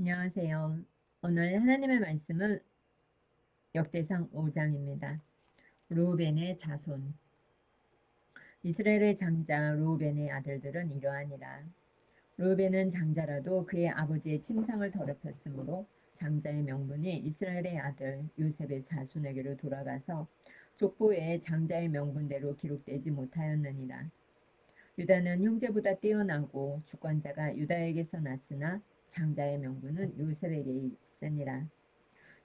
안녕하세요. 오늘 하나님의 말씀은 역대상 5장입니다. 르우벤의 자손. 이스라엘의 장자 르우벤의 아들들은 이러하니라. 르우벤은 장자라도 그의 아버지의 침상을 더럽혔으므로 장자의 명분이 이스라엘의 아들 요셉의 자손에게로 돌아가서 족보에 장자의 명분대로 기록되지 못하였느니라. 유다는 형제보다 뛰어나고 주권자가 유다에게서 났으나 장자의 명분은 요셉에게 있으니라.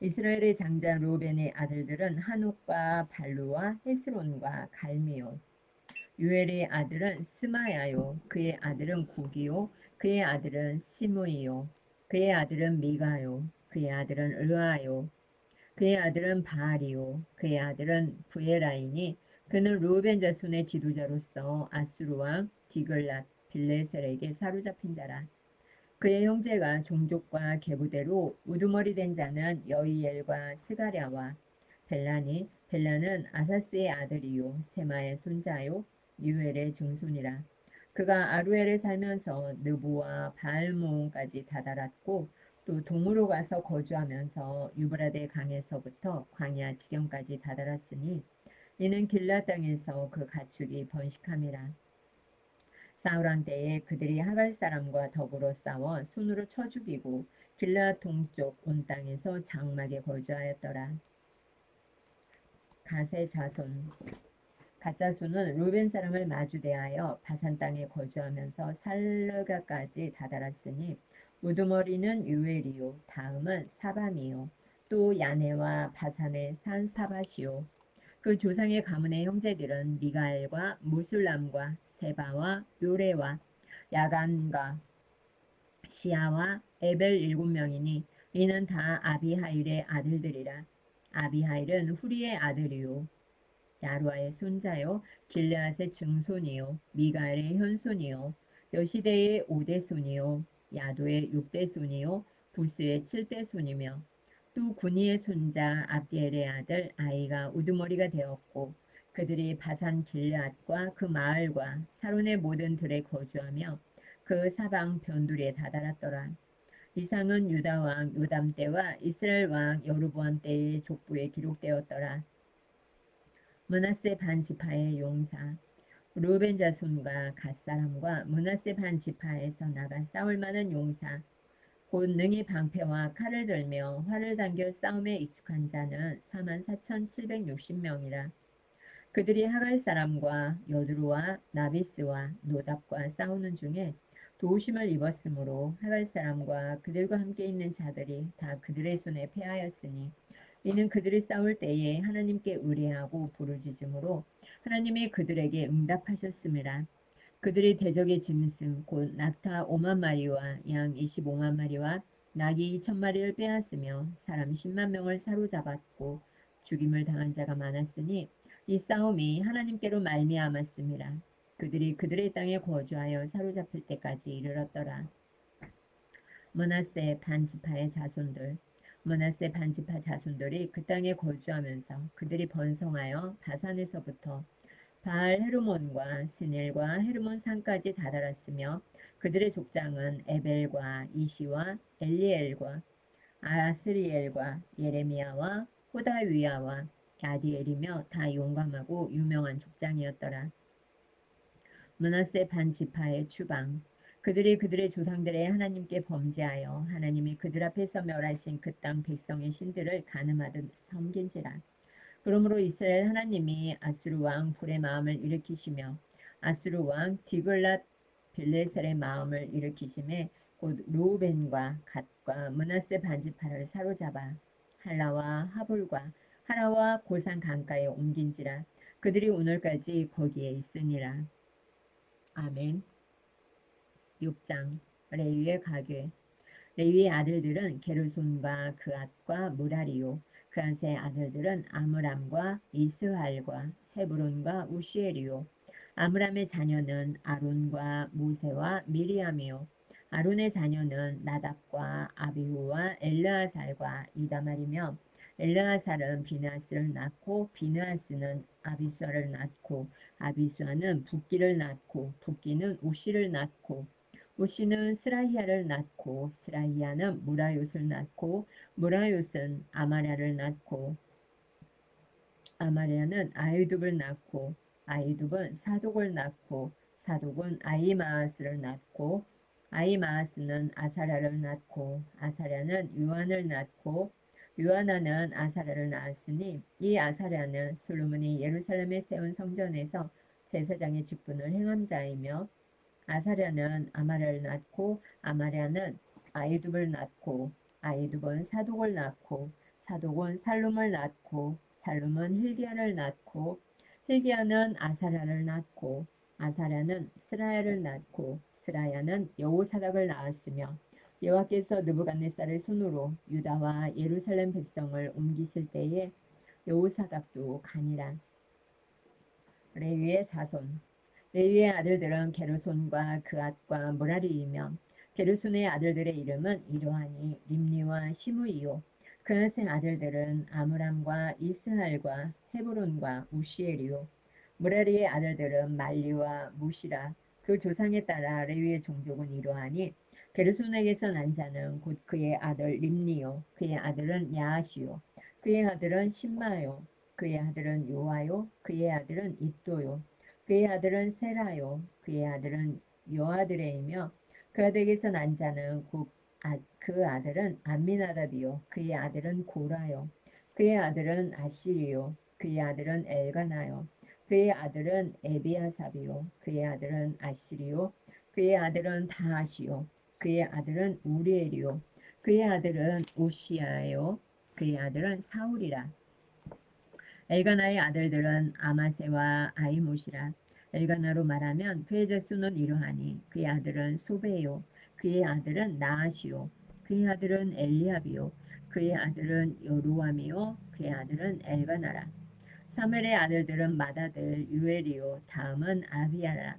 이스라엘의 장자 르우벤의 아들들은 한옥과 발루와 헤스론과 갈미요. 유엘의 아들은 스마야요. 그의 아들은 구기요. 그의 아들은 시므이요. 그의 아들은 미가요. 그의 아들은 르아요. 그의 아들은 바알이요. 그의 아들은 부에라이니 그는 르우벤 자손의 지도자로서 아수르 왕 디글랏 빌레셀에게 사로잡힌 자라. 그의 형제가 종족과 계부대로 우두머리 된 자는 여이엘과 스가랴와 벨라니 벨라는 아사스의 아들이요 세마의 손자요 유엘의 증손이라. 그가 아루엘에 살면서 느보와 바알모온까지 다다랐고 또 동으로 가서 거주하면서 유브라데 강에서부터 광야 지경까지 다다랐으니 이는 길라 땅에서 그 가축이 번식함이라. 싸우란 때에 그들이 하갈 사람과 더불어 싸워 손으로 쳐 죽이고 길라 동쪽 온 땅에서 장막에 거주하였더라. 갓의 자손. 갓 자손은 루벤 사람을 마주대하여 바산 땅에 거주하면서 살르가까지 다다랐으니 우두머리는 유엘이요 다음은 사밤이요 또 야네와 바산의 산 사밭이요. 그 조상의 가문의 형제들은 미가엘과 무술람과 세바와 요레와 야간과 시아와 에벨 7명이니 이는 다 아비하일의 아들들이라. 아비하일은 후리의 아들이요 야루아의 손자요 길르앗의 증손이요 미가엘의 현손이요 여시대의 5대손이요 야도의 6대손이요 부스의 7대손이며 또 구니의 손자 압디엘의 아들 아이가 우두머리가 되었고 그들이 바산 길르앗과 그 마을과 사론의 모든 들에 거주하며 그 사방 변두리에 다다랐더라. 이상은 유다 왕 요담 때와 이스라엘 왕 여로보암 때의 족보에 기록되었더라. 므낫세 반 지파의 용사. 루벤 자손과 갓 사람과 므낫세 반 지파에서 나가 싸울 만한 용사 곧 능히 방패와 칼을 들며 활을 당겨 싸움에 익숙한 자는 44,760명이라. 그들이 하갈 사람과 여두루와 나비스와 노답과 싸우는 중에 도우심을 입었으므로 하갈 사람과 그들과 함께 있는 자들이 다 그들의 손에 패하였으니 이는 그들이 싸울 때에 하나님께 의뢰하고 부르짖음으로 하나님이 그들에게 응답하셨음이라. 그들이 대적의 짐승 곧 낙타 5만 마리와 양 25만 마리와 낙이 2천 마리를 빼앗으며 사람 10만 명을 사로잡았고 죽임을 당한 자가 많았으니 이 싸움이 하나님께로 말미암았음이라. 그들이 그들의 땅에 거주하여 사로잡힐 때까지 이르렀더라. 므낫세 반지파의 자손들. 므낫세 반지파 자손들이 그 땅에 거주하면서 그들이 번성하여 바산에서부터 바알 헤르몬과 스닐과 헤르몬 산까지 다다랐으며 그들의 족장은 에벨과 이시와 엘리엘과 아스리엘과 예레미야와 호다위야와 야디엘이며 다 용감하고 유명한 족장이었더라. 므낫세 반 지파의 추방. 그들이 그들의 조상들의 하나님께 범죄하여 하나님이 그들 앞에서 멸하신 그 땅 백성의 신들을 가늠하듯 섬긴지라. 그러므로 이스라엘 하나님이 아수르 왕 불의 마음을 일으키시며 아수르 왕 디글랏 빌레셀의 마음을 일으키심에 곧 루벤과 갓과 므낫세 반지파를 사로잡아 할라와 하볼과 하라와 고산 강가에 옮긴지라. 그들이 오늘까지 거기에 있으니라. 아멘. 6장 레위의 가궤. 레위의 아들들은 게르손과 그앗과 무라리요. 그앗의 아들들은 아므람과 이스할과 헤브론과 우시엘이요. 아므람의 자녀는 아론과 모세와 미리암이요. 아론의 자녀는 나답과 아비후와 엘르아살과 이다말이며 엘르아살은 비느하스를 낳고 비느하스는 아비수아를 낳고 아비수아는 붓기를 낳고 붓기는 우시를 낳고 무시는 스라히야를 낳고 스라히야는 무라요스를 낳고 무라요스는 아마랴를 낳고 아마랴는 아이둡을 낳고 아이둡은 사독을 낳고 사독은 아이마아스를 낳고 아이마아스는 아사랴를 낳고 아사랴는 요한을 낳고 요하나는 아사랴를 낳았으니 이 아사랴는 솔로몬이 예루살렘에 세운 성전에서 제사장의 직분을 행한 자이며 아사랴는 아마랴를 낳고 아마랴는 아이둡을 낳고 아이둡은 사독을 낳고 사독은 살룸을 낳고 살룸은 hil기야를 낳고 hil기야는 아사랴를 낳고 아사랴는 스라야를 낳고 스라야는 여호사닥을 낳았으며 여호와께서 느부갓네살의 손으로 유다와 예루살렘 백성을 옮기실 때에 여호사닥도 가니라. 레위의 자손 레위의 아들들은 게르손과 그앗과 무라리이며 게르손의 아들들의 이름은 이러하니 림니와 시므이요. 그앗의 아들들은 아므람과 이스할과 헤브론과 우시엘이요. 무라리의 아들들은 말리와 무시라. 그 조상에 따라 레위의 종족은 이러하니 게르손에게서 난 자는 곧 그의 아들 림니요. 그의 아들은 야하시요. 그의 아들은 신마요. 그의 아들은 요아요. 그의 아들은 잇도요. 그의 아들은 세라요. 그의 아들은 여아드레이며 그 아들에게서 난 자는 그 아들은 암미나답이요. 그의 아들은 고라요. 그의 아들은 아시리요. 그의 아들은 엘가나요. 그의 아들은 에비아삽이요. 그의 아들은 아시리요. 그의 아들은 다하시요. 그의 아들은 우리엘이요. 그의 아들은 우시야요. 그의 아들은 사울이라. 엘가나의 아들들은 아마세와 아이못이라. 엘가나로 말하면 그의 젖수는 이러하니 그의 아들은 소베요. 그의 아들은 나아시요. 그의 아들은 엘리압이요. 그의 아들은 여로암이요. 그의 아들은 엘가나라. 사멜의 아들들은 마다들 유엘이요. 다음은 아비야라.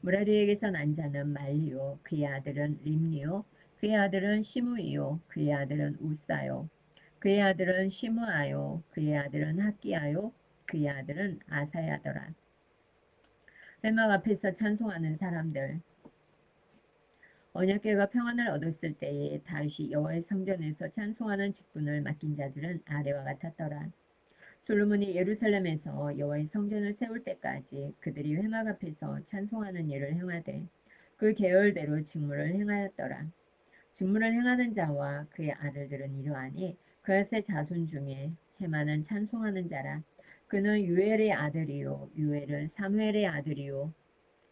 무라리에게서 난 자는 말리요. 그의 아들은 림니요. 그의 아들은 시므이요. 그의 아들은 우사요. 그의 아들은 시므아요. 그의 아들은 학기야요. 그의 아들은 아사야더라. 회막 앞에서 찬송하는 사람들. 언약궤가 평안을 얻었을 때에 다윗이 여호와의 성전에서 찬송하는 직분을 맡긴 자들은 아래와 같았더라. 솔로몬이 예루살렘에서 여호와의 성전을 세울 때까지 그들이 회막 앞에서 찬송하는 일을 행하되 그 계열대로 직무를 행하였더라. 직무를 행하는 자와 그의 아들들은 이러하니 그앗의 자손 중에 헤만은 찬송하는 자라. 그는 유엘의 아들이요 유엘은 사무엘의 아들이요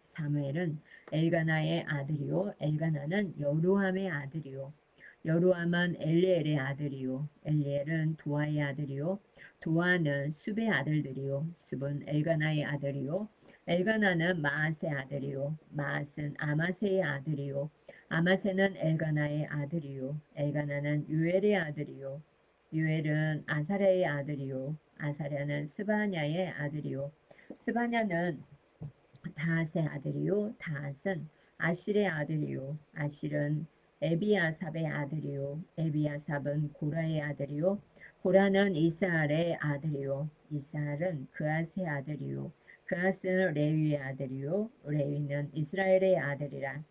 사무엘은 엘가나의 아들이요 엘가나는 여로함의 아들이요 여로함은 엘리엘의 아들이요 엘리엘은 도아의 아들이요 도아는 숲의 아들들이요 숲은 엘가나의 아들이요 엘가나는 마앗의 아들이요 마앗은 아마세의 아들이요 아마세는 엘가나의 아들이요 엘가나는 유엘의 아들이요 유엘은 아사랴의 아들이요 아사랴는 스바냐의 아들이요 스바냐는 다앗의 아들이요 다앗은 아실의 아들이요 아실은 에비아삽의 아들이요 에비아삽은 고라의 아들이요 고라는 이스할의 아들이요 이스할은 그앗의 아들이요 그앗은 레위의 아들이요 레위는 이스라엘의 아들이라.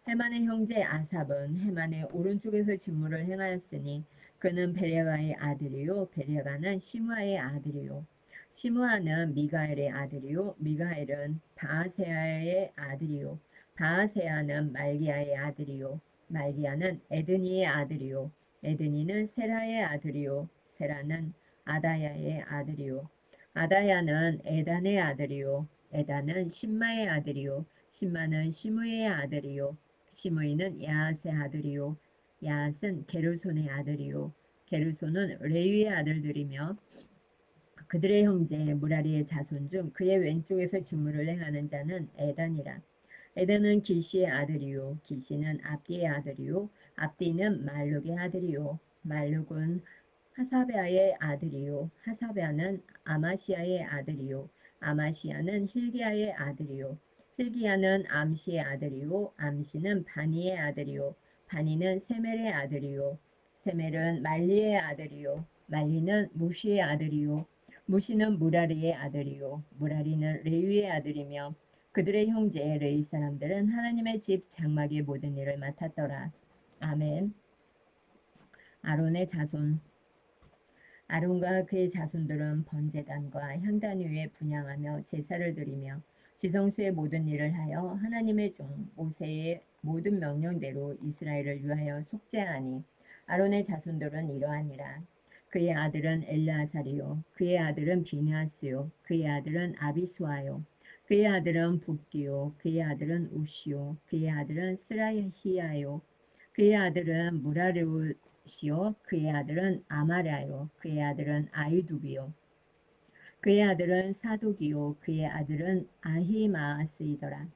헤만의 형제 아삽은 헤만의 오른쪽에서 직무를 행하였으니 그는 베레가의 아들이요 베레가는 시므아의 아들이요 시므아는 미가엘의 아들이요 미가엘은 바아세아의 아들이요 바아세아는 말기야의 아들이요 말기야는 에드니의 아들이요 에드니는 세라의 아들이요 세라는 아다야의 아들이요 아다야는 에단의 아들이요 에단은 신마의 아들이요 신마는 시므의 아들이요 시므이는 야앗의 아들이요 야앗은 게르손의 아들이요 게르손은 레위의 아들들이며 그들의 형제 무라리의 자손 중 그의 왼쪽에서 직무를 행하는 자는 에단이라. 에단은 기시의 아들이요 기시는 압디의 아들이요 압디는 말룩의 아들이요 말룩은 하사베아의 아들이요 하사베아는 아마시아의 아들이요 아마시아는 hil기야의 아들이요 hil기야는 암시의 아들이요 암시는 바니의 아들이요 바니는 세멜의 아들이요 세멜은 말리의 아들이요 말리는 무시의 아들이요 무시는 무라리의 아들이요 무라리는 레위의 아들이며 그들의 형제 레위 사람들은 하나님의 집 장막의 모든 일을 맡았더라. 아멘. 아론의 자손. 아론과 그의 자손들은 번제단과 향단 위에 분향하며 제사를 드리며 지성소의 모든 일을 하여 하나님의 종 모세의 모든 명령대로 이스라엘을 위하여 속죄하니 아론의 자손들은 이러하니라. 그의 아들은 엘르아살이요 그의 아들은 비느하스요 그의 아들은 아비수아요 그의 아들은 붓기요 그의 아들은 우시요 그의 아들은 스라히야요 그의 아들은 무라레시요 그의 아들은 아마랴요 그의 아들은 아이두비요 그의 아들은 사독이요 그의 아들은 아히마아스이더라.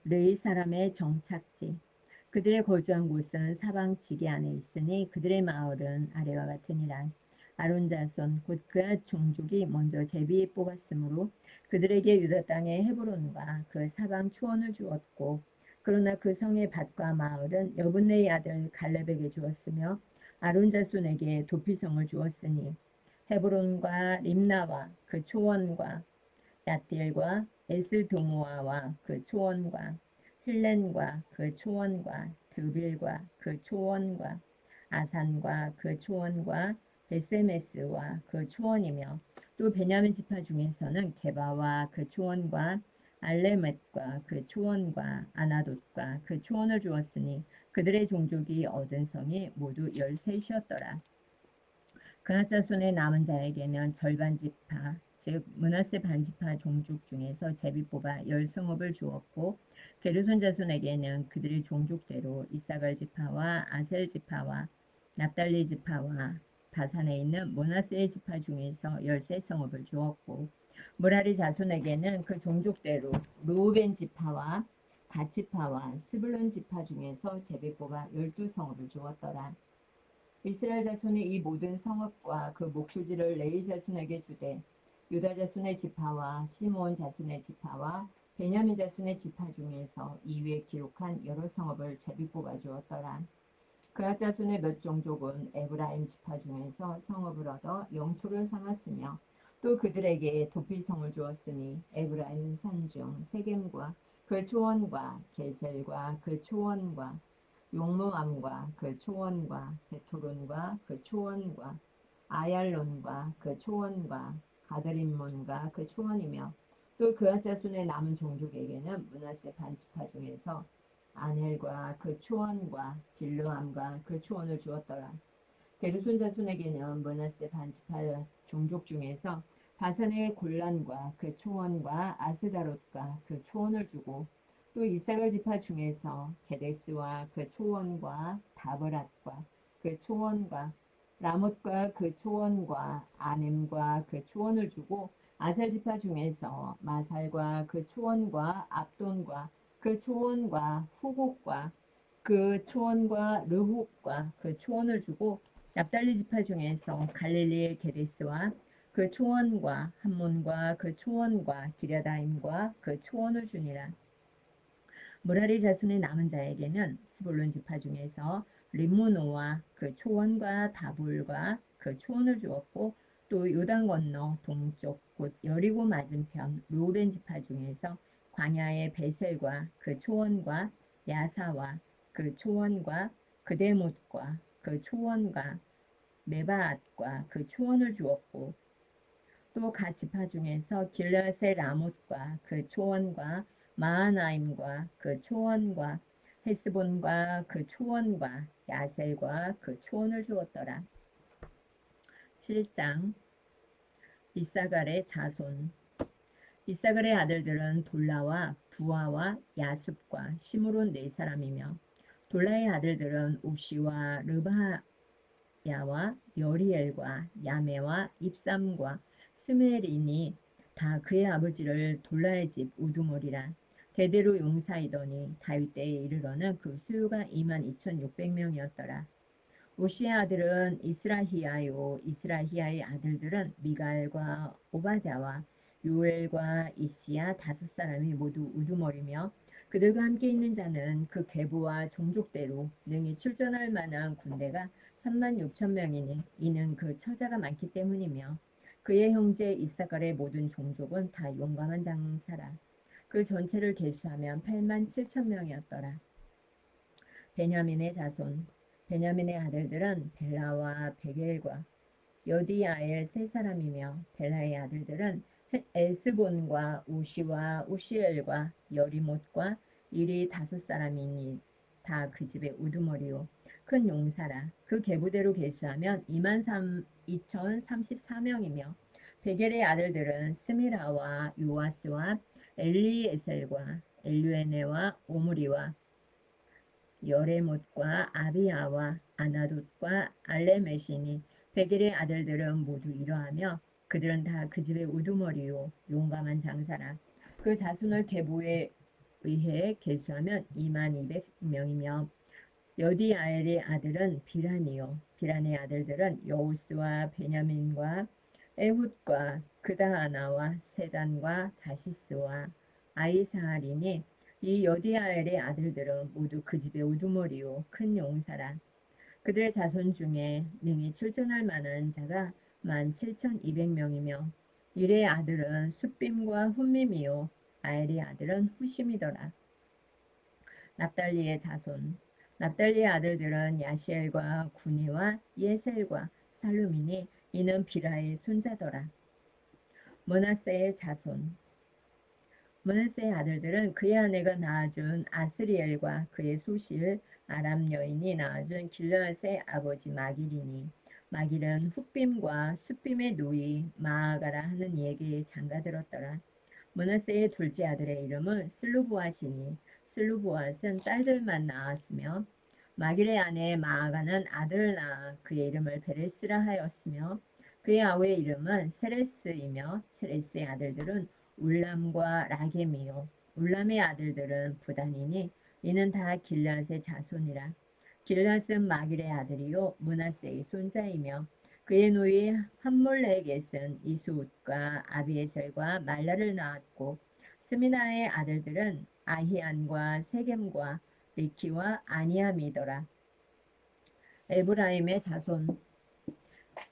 르이 사람의 정착지. 그들의 거주한 곳은 사방 지기 안에 있으니 그들의 마을은 아래와 같으니라. 아론 자손 곧 그의 종족이 먼저 제비 뽑았으므로 그들에게 유다 땅의 헤브론과 그 사방 초원을 주었고 그러나 그 성의 밭과 마을은 여분네의 아들 갈렙에게 주었으며 아론 자손에게 도피성을 주었으니 헤브론과 림나와 그 초원과 얏딜과 에스도모아와 그 초원과 힐렌과 그 초원과 드빌과 그 초원과 아산과 그 초원과 베세메스와 그 초원이며 또 베냐민 지파 중에서는 게바와 그 초원과 알레멧과 그 초원과 아나돗과 그 초원을 주었으니 그들의 종족이 얻은 성이 모두 13이었더라. 그앗 자손의 남은 자에게는 절반 지파 즉 므낫세 반지파 종족 중에서 제비 뽑아 10성읍을 주었고 게르손 자손에게는 그들의 종족대로 이사갈 지파와 아셀 지파와 납달리 지파와 바산에 있는 므낫세의 지파 중에서 13성읍을 주었고 무라리 자손에게는 그 종족대로 루벤 지파와 갓 지파와 스불론 지파 중에서 제비 뽑아 12성읍을 주었더라. 이스라엘 자손이 이 모든 성읍과 그 목초지를 레위 자손에게 주되 유다 자손의 지파와 시므온 자손의 지파와 베냐민 자손의 지파 중에서 이 위에 기록한 여러 성읍을 제비 뽑아 주었더라. 그앗 자손의 몇 종족은 에브라임 지파 중에서 성읍을 얻어 영토를 삼았으며 또 그들에게 도피성을 주었으니 에브라임 산중 세겜과 그 초원과 게셀과 그 초원과 용무암과 그 초원과 베토론과 그 초원과 아얄론과 그 초원과 가드림몬과 그 초원이며 또 그앗 자손의 남은 종족에게는 므낫세 반지파 중에서 아넬과 그 초원과 빌르암과 그 초원을 주었더라. 게르손 자손에게는 므낫세 반지파 종족 중에서 바산의 골란과 그 초원과 아스다롯과 그 초원을 주고 또 이사갈 지파 중에서 게데스와 그 초원과 다브랏과 그 초원과 라못과 그 초원과 아넴과 그 초원을 주고 아살 지파 중에서 마살과 그 초원과 압돈과 그 초원과 후곡과 그 초원과 르홉과 그 초원을 주고 납달리 지파 중에서 갈릴리의 게데스와 그 초원과 함몬과 그 초원과 기랴다임과 그 초원을 주니라. 무라리 자손의 남은 자에게는 스불론 지파 중에서 림모노와 그 초원과 다볼과 그 초원을 주었고 또 요단 건너 동쪽 곧 여리고 맞은편 루벤 지파 중에서 광야의 베셀과 그 초원과 야사와 그 초원과 그데못과 그 초원과 메바앗과 그 초원을 주었고 또 갓 지파 중에서 길르앗의 라못과 그 초원과 마하나임과 그 초원과 헤스본과 그 초원과 야셀과 그 초원을 주었더라. 7장 이사갈의 자손. 이사갈의 아들들은 돌라와 부하와 야숲과 시므론 네 사람이며 돌라의 아들들은 우시와 르바야와 여리엘과 야메와 입삼과 스메린이 다 그의 아버지를 돌라의 집 우두머리라 대대로 용사이더니 다윗 때에 이르러는 그 수요가 22,600명이었더라. 우시의 아들은 이스라히야요 이스라히야의 아들들은 미갈과 오바댜와 요엘과 이시야 5사람이 모두 우두머리며 그들과 함께 있는 자는 그 계보와 종족대로 능히 출전할 만한 군대가 36,000명이니 이는 그 처자가 많기 때문이며 그의 형제 이사갈의 모든 종족은 다 용감한 장사라. 그 전체를 계수하면 8만 7천 명이었더라. 베냐민의 자손. 베냐민의 아들들은 벨라와 베겔과 여디아엘 세 사람이며 벨라의 아들들은 에스본과 우시와 우시엘과 여리못과 이리 다섯 사람이니 다 그 집의 우두머리요 큰 용사라. 그 계보대로 계수하면 22,034명이며 베겔의 아들들은 스미라와 요아스와 엘리에셀과 엘류에네와 오므리와 여레못과 아비야와 아나돗과 알레메시니 베겔의 아들들은 모두 이러하며 그들은 다 그 집의 우두머리요 용감한 장사라. 그 자손을 계보에 의해 계수하면 22,200명이며 여디아엘의 아들은 비란이요 비란의 아들들은 여우스와 베냐민과 에훗과 그다하나와 세단과 다시스와 아이사할이니 이 여디아엘의 아들들은 모두 그 집의 우두머리요 큰 용사라. 그들의 자손 중에 능히 출전할 만한 자가 17,200명이며 일의 아들은 숫빔과 훈밈이요 아엘의 아들은 후심이더라. 납달리의 자손. 납달리의 아들들은 야시엘과 구니와 예셀과 살루미니 이는 비라의 손자더라. 므낫세의 자손. 므낫세의 아들들은 그의 아내가 낳아준 아스리엘과 그의 소실 아람 여인이 낳아준 길르앗의 아버지 마길이니 마길은 훗빔과 숫빔의 누이 마아가라 하는 이에게 장가들었더라. 므낫세의 둘째 아들의 이름은 슬루보앗이니 슬루보앗은 딸들만 낳았으며 마길의 아내 마아가는 아들을 낳아 그의 이름을 베레스라 하였으며 그의 아우의 이름은 세레스이며 세레스의 아들들은 울람과 라겜이요 울람의 아들들은 부단이니 이는 다 길앗의 자손이라. 길앗은 마길의 아들이요 므낫세의 손자이며 그의 누이 함몰레겟은 이스웃과 아비에셀과 말라를 낳았고 스미나의 아들들은 아히안과 세겜과 리키와 아니암이더라. 에브라임의 자손.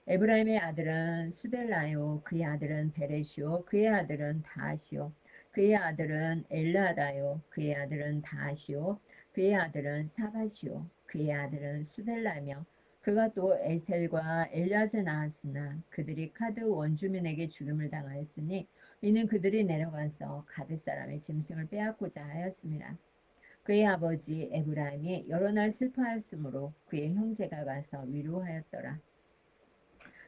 에브라임의 아들은 수델라요 그의 아들은 베레시오 그의 아들은 다시오 그의 아들은 엘라다요 그의 아들은 다시오 그의 아들은 사바시오 그의 아들은 수델라며 그가 또 에셀과 엘리앗을 낳았으나 그들이 카드 원주민에게 죽임을 당하였으니 이는 그들이 내려가서 가드 사람의 짐승을 빼앗고자 하였습니다. 그의 아버지 에브라임이 여러 날 슬퍼하였으므로 그의 형제가 가서 위로하였더라.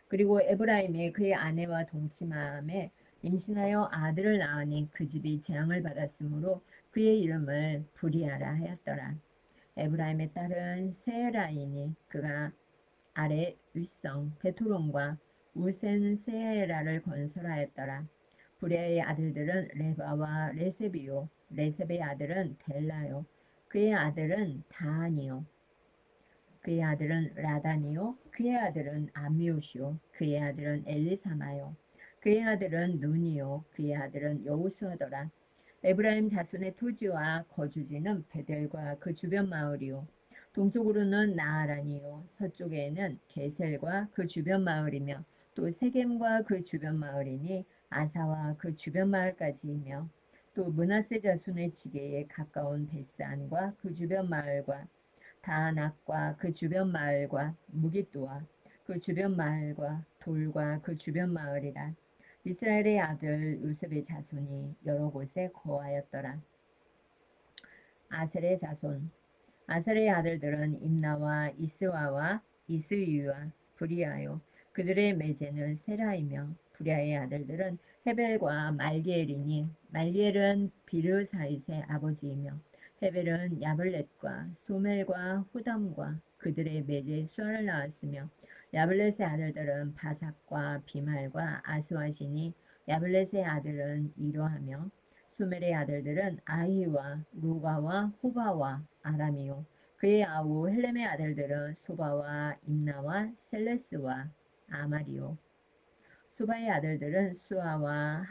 그리고 에브라임이 그의 아내와 동침함에 임신하여 아들을 낳으니 그 집이 재앙을 받았으므로 그의 이름을 브리아라 하였더라. 에브라임의 딸은 세라이니 그가 아래 윗성 베토론과 우센 세에라를 건설하였더라. 브리아의 아들들은 레바와 레셉이요 레셉의 아들은 델라요 그의 아들은 다하니요 그의 아들은 라단이요 그의 아들은 아미옷이요 그의 아들은 엘리사마요 그의 아들은 눈이요 그의 아들은 여우수하더라. 에브라임 자손의 토지와 거주지는 베델과 그 주변 마을이요 동쪽으로는 나아란이요 서쪽에는 게셀과 그 주변 마을이며 또 세겜과 그 주변 마을이니 아사와 그 주변 마을까지이며 또 므낫세 자손의 지게에 가까운 베스안과 그 주변 마을과 다낙과 그 주변 마을과 무깃도와 그 주변 마을과 돌과 그 주변 마을이라. 이스라엘의 아들 요셉의 자손이 여러 곳에 거하였더라. 아셀의 자손. 아셀의 아들들은 임나와 이스와와 이스위와 브리아요 그들의 매제는 세라이며 브리아의 아들들은 헤벨과 말기엘이니 말기엘은 비르사잇의 아버지이며 헤벨은 야블렛과 소멜과 호담과 그들의 매제 수아를 낳았으며 야블렛의 아들들은 바삭과 비말과 아스와시니 야블렛의 아들은 이러하며 소멜의 아들들은 아히와 루가와 호바와 아람이요 그의 아우 헬렘의 아들들은 소바와 임나와 셀레스와 아마리요 소바의 아들들은 수아와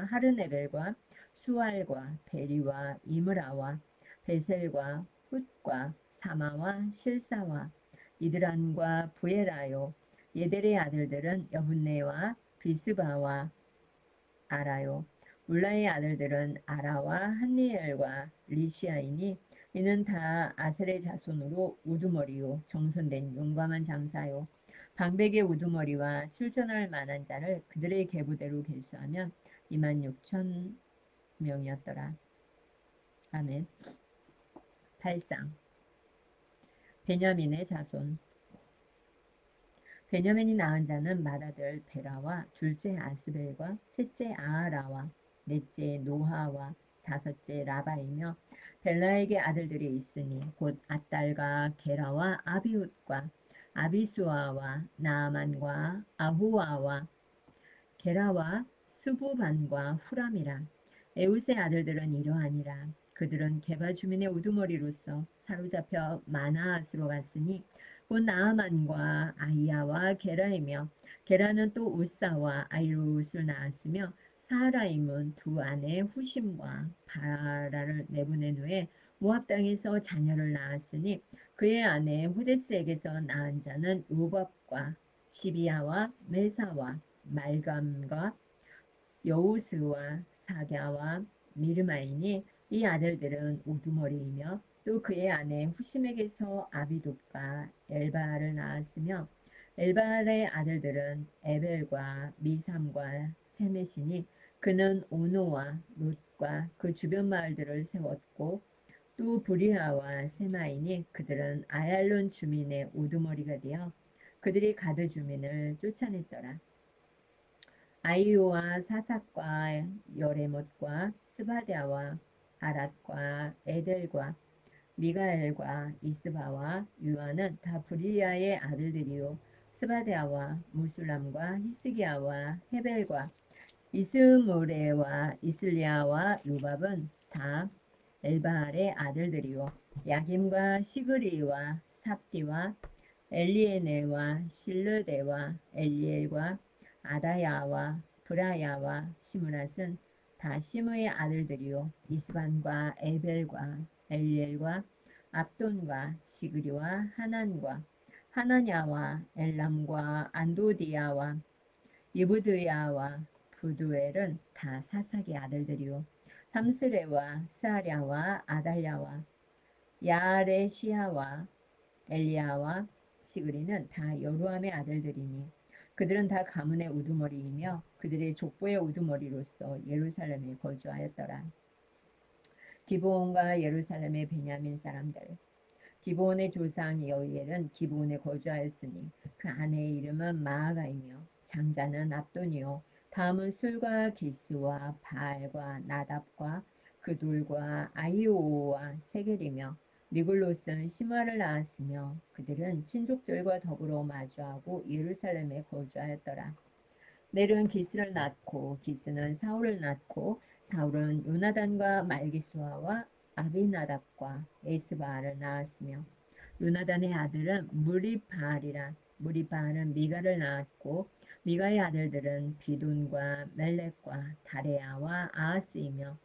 하르네벨과 수알과 베리와 이므라와 베셀과 훗과 사마와 실사와 이드란과 부에라요 예델의 아들들은 여분네와 비스바와 아라요 울라의 아들들은 아라와 한니엘과 리시아이니 이는 다 아셀의 자손으로 우두머리요 정손된 용감한 장사요. 방백의 우두머리와 출전할 만한 자를 그들의 계보대로 계수하면 26,000 명이었더라. 아멘. 8장 베냐민의 자손. 베냐민이 낳은 자는 맏아들 베라와 둘째 아스벨과 셋째 아하라와 넷째 노하와 다섯째 라바이며 벨라에게 아들들이 있으니 곧 앗달과 게라와 아비훗과 아비수아와 나아만과 아후아와 게라와 스부반과 후람이라. 에웃의 아들들은 이러하니라. 그들은 게바 주민의 우두머리로서 사로잡혀 마나앗으로 갔으니 곧 나아만과 아이야와 게라이며 게라는 또 우사와 아이루웃을 낳았으며 사라임은 두 아내 후심과 바라를 내보낸 후에 모압 땅에서 자녀를 낳았으니 그의 아내 호데스에게서 낳은 자는 요밥과 시비야와 메사와 말감과 여우스와 사갸와 미르마이니 이 아들들은 우두머리이며 또 그의 아내 후심에게서 아비돗과 엘바알을 낳았으며 엘바알의 아들들은 에벨과 미삼과 세메시니 그는 오노와 롯과 그 주변 마을들을 세웠고 또 브리아와 세마이니 그들은 아얄론 주민의 우두머리가 되어 그들이 가드 주민을 쫓아냈더라. 아이오와 사삭과 여레못과 스바랴와 아랏과 에델과 미가엘과 이스바와 유아는 다 브리아의 아들들이요 스바랴와 무술람과 히스기야와 헤벨과 이스모레와 이슬리아와 요밥은 다 엘바알의 아들들이요 야김과 시그리와 삽디와 엘리에네와 실르데와 엘리엘과 아다야와 브라야와 시므낫은 다 시므의 아들들이요 이스반과 에벨과 엘리엘과 압돈과 시그리와 하난과 하나냐와 엘람과 안도디야와 이브드야와 부두엘은 다 사삭의 아들들이요 삼스레와 스아랴와 아달랴와 야레시야와 엘리야와 시그리는 다 여루함의 아들들이니 그들은 다 가문의 우두머리이며 그들의 족보의 우두머리로서 예루살렘에 거주하였더라. 기브온과 예루살렘의 베냐민 사람들. 기브온의 조상 여이엘은 기브온에 거주하였으니 그 아내의 이름은 마아가이며 장자는 압돈이요 다음은 술과 기스와 바알과 나답과 그돌과 아이오와 세겔이며 미글롯은 시므아를 낳았으며 그들은 친족들과 더불어 마주하고 예루살렘에 거주하였더라. 넬은 기스를 낳고 기스는 사울을 낳고 사울은 요나단과 말기수아와 아비나답과 에스바알을 낳았으며 요나단의 아들은 무리바알이라. 무리바알은 미가를 낳았고 미가의 아들들은 비돈과 멜렉과 다레아와 아하스이며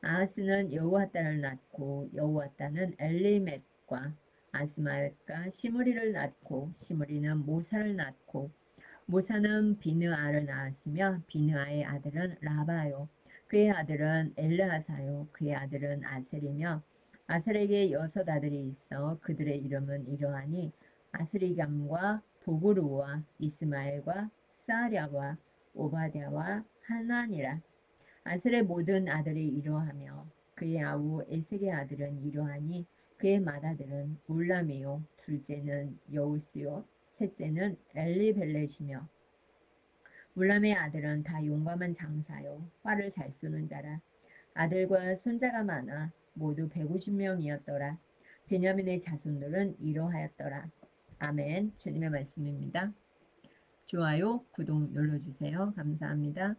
아하스는 여호와따를 낳고 여호와따는 엘리мет과 아스마옅과 시므리를 낳고 시므리는 모사를 낳고 모사는 비느아를 낳았으며 비느아의 아들은 라바요 그의 아들은 엘르하사요 그의 아들은 아셀이며 아셀에게 6 아들이 있어 그들의 이름은 이러하니 아스리감과 보그루와 이스마엘과 사랴와 오바댜와 하난이라. 아셀의 모든 아들이 이러하며 그의 아우 에색의 아들은 이러하니 그의 맏아들은 울람이요 둘째는 여우스요 셋째는 엘리벨렛이며 울람의 아들은 다 용감한 장사요 활을 잘 쏘는 자라. 아들과 손자가 많아 모두 150명이었더라. 베냐민의 자손들은 이러하였더라. 아멘. 주님의 말씀입니다. 좋아요, 구독 눌러주세요. 감사합니다.